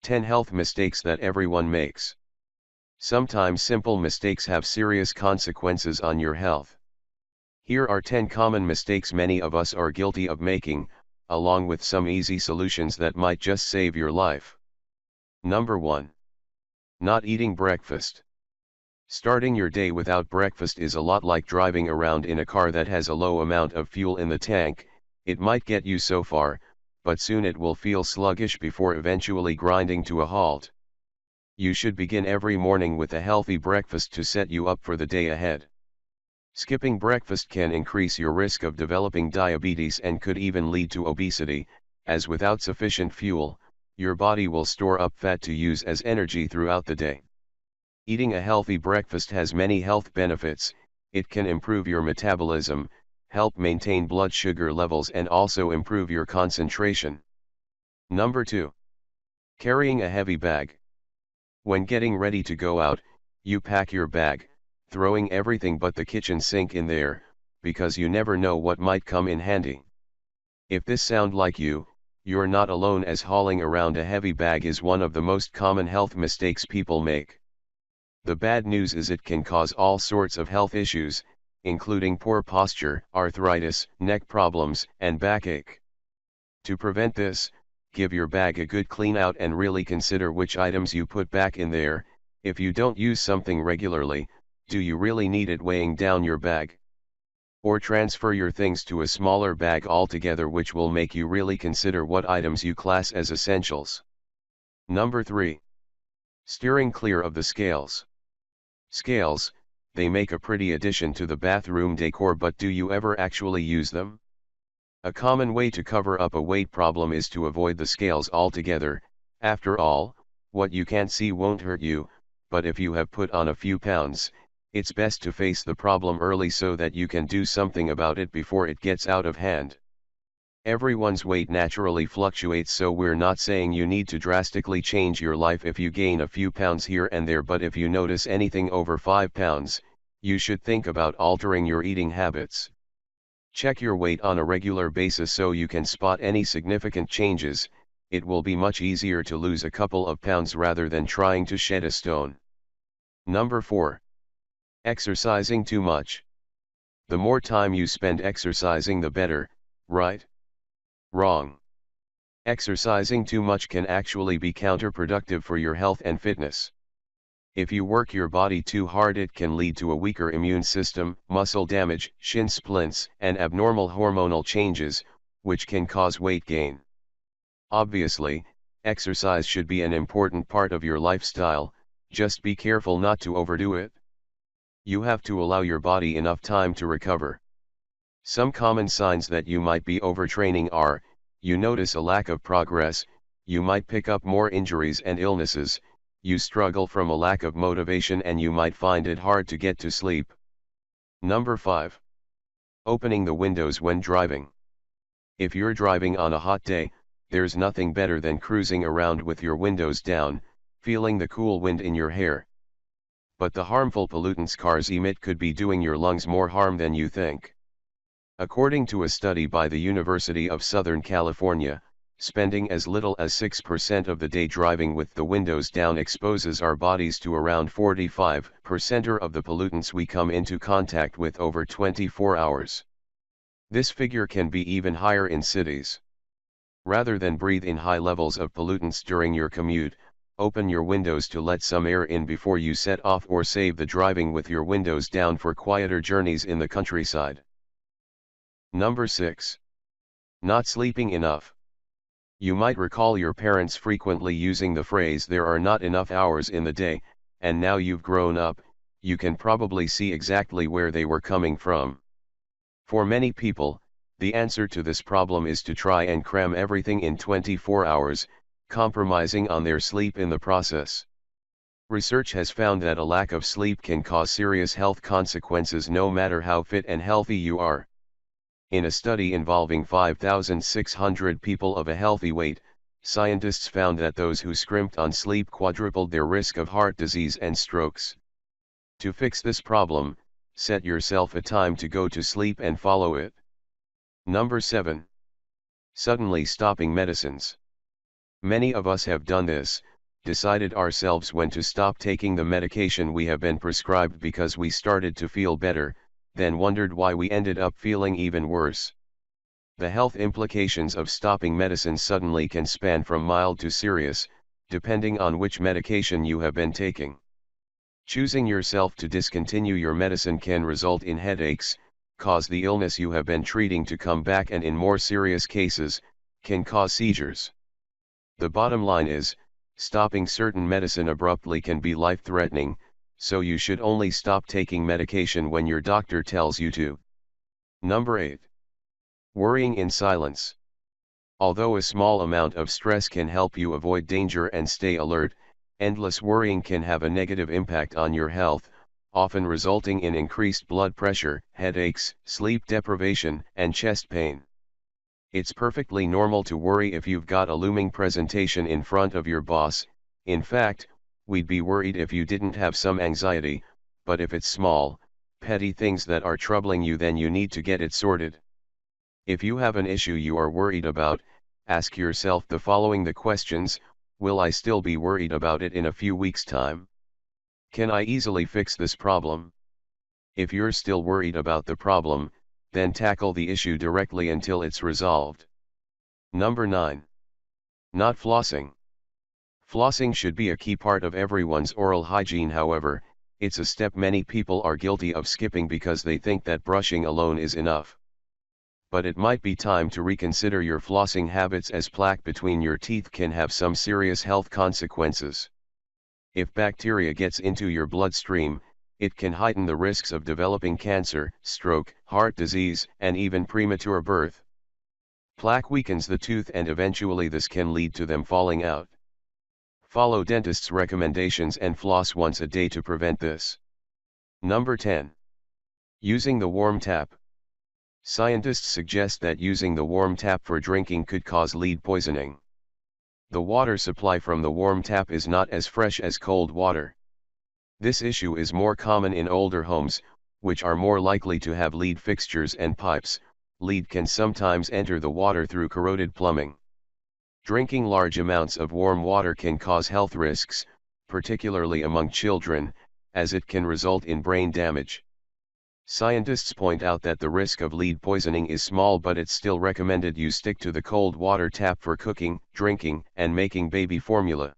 10 health mistakes that everyone makes. Sometimes simple mistakes have serious consequences on your health. Here are 10 common mistakes many of us are guilty of making, along with some easy solutions that might just save your life. Number 1. Not eating breakfast. Starting your day without breakfast is a lot like driving around in a car that has a low amount of fuel in the tank. It might get you so far, but soon it will feel sluggish before eventually grinding to a halt. You should begin every morning with a healthy breakfast to set you up for the day ahead. Skipping breakfast can increase your risk of developing diabetes and could even lead to obesity, as without sufficient fuel, your body will store up fat to use as energy throughout the day. Eating a healthy breakfast has many health benefits. It can improve your metabolism, help maintain blood sugar levels, and also improve your concentration. Number 2. Carrying a heavy bag. When getting ready to go out, you pack your bag, throwing everything but the kitchen sink in there, because you never know what might come in handy. If this sounds like you, you're not alone, as hauling around a heavy bag is one of the most common health mistakes people make. The bad news is it can cause all sorts of health issues, including poor posture, arthritis, neck problems, and backache. To prevent this, give your bag a good clean out and really consider which items you put back in there. If you don't use something regularly, do you really need it weighing down your bag? Or transfer your things to a smaller bag altogether, which will make you really consider what items you class as essentials. Number 3. Steering clear of the scales. Scales, they make a pretty addition to the bathroom decor, but do you ever actually use them? A common way to cover up a weight problem is to avoid the scales altogether. After all, what you can't see won't hurt you, but if you have put on a few pounds, it's best to face the problem early so that you can do something about it before it gets out of hand. Everyone's weight naturally fluctuates, so we're not saying you need to drastically change your life if you gain a few pounds here and there, but if you notice anything over 5 pounds, you should think about altering your eating habits. Check your weight on a regular basis so you can spot any significant changes. It will be much easier to lose a couple of pounds rather than trying to shed a stone. Number 4. Exercising too much. The more time you spend exercising, the better, right? Wrong. Exercising too much can actually be counterproductive for your health and fitness. If you work your body too hard, it can lead to a weaker immune system, muscle damage, shin splints, and abnormal hormonal changes, which can cause weight gain. Obviously, exercise should be an important part of your lifestyle, just be careful not to overdo it. You have to allow your body enough time to recover. Some common signs that you might be overtraining are: you notice a lack of progress, you might pick up more injuries and illnesses, you struggle from a lack of motivation, and you might find it hard to get to sleep. Number 5. Opening the windows when driving. If you're driving on a hot day, there's nothing better than cruising around with your windows down, feeling the cool wind in your hair. But the harmful pollutants cars emit could be doing your lungs more harm than you think. According to a study by the University of Southern California, spending as little as 6% of the day driving with the windows down exposes our bodies to around 45% of the pollutants we come into contact with over 24 hours. This figure can be even higher in cities. Rather than breathe in high levels of pollutants during your commute, open your windows to let some air in before you set off, or save the driving with your windows down for quieter journeys in the countryside. Number 6. Not sleeping enough. You might recall your parents frequently using the phrase "there are not enough hours in the day," and now you've grown up, you can probably see exactly where they were coming from. For many people, the answer to this problem is to try and cram everything in 24 hours, compromising on their sleep in the process. Research has found that a lack of sleep can cause serious health consequences no matter how fit and healthy you are. In a study involving 5,600 people of a healthy weight, scientists found that those who scrimped on sleep quadrupled their risk of heart disease and strokes. To fix this problem, set yourself a time to go to sleep and follow it. Number 7. Suddenly stopping medicines. Many of us have done this, decided ourselves when to stop taking the medication we have been prescribed because we started to feel better, then wondered why we ended up feeling even worse. The health implications of stopping medicine suddenly can span from mild to serious, depending on which medication you have been taking. Choosing yourself to discontinue your medicine can result in headaches, cause the illness you have been treating to come back, and in more serious cases, can cause seizures. The bottom line is, stopping certain medicine abruptly can be life-threatening, so you should only stop taking medication when your doctor tells you to. Number 8. Worrying in silence. Although a small amount of stress can help you avoid danger and stay alert, endless worrying can have a negative impact on your health, often resulting in increased blood pressure, headaches, sleep deprivation, and chest pain. It's perfectly normal to worry if you've got a looming presentation in front of your boss. In fact, we'd be worried if you didn't have some anxiety, but if it's small, petty things that are troubling you, then you need to get it sorted. If you have an issue you are worried about, ask yourself the following questions: will I still be worried about it in a few weeks' time? Can I easily fix this problem? If you're still worried about the problem, then tackle the issue directly until it's resolved. Number 9. Not flossing. Flossing should be a key part of everyone's oral hygiene. However, it's a step many people are guilty of skipping because they think that brushing alone is enough. But it might be time to reconsider your flossing habits, as plaque between your teeth can have some serious health consequences. If bacteria gets into your bloodstream, it can heighten the risks of developing cancer, stroke, heart disease, and even premature birth. Plaque weakens the tooth, and eventually this can lead to them falling out. Follow dentist's recommendations and floss once a day to prevent this. Number 10. Using the warm tap. Scientists suggest that using the warm tap for drinking could cause lead poisoning. The water supply from the warm tap is not as fresh as cold water. This issue is more common in older homes, which are more likely to have lead fixtures and pipes. Lead can sometimes enter the water through corroded plumbing. Drinking large amounts of warm water can cause health risks, particularly among children, as it can result in brain damage. Scientists point out that the risk of lead poisoning is small, but it's still recommended you stick to the cold water tap for cooking, drinking, and making baby formula.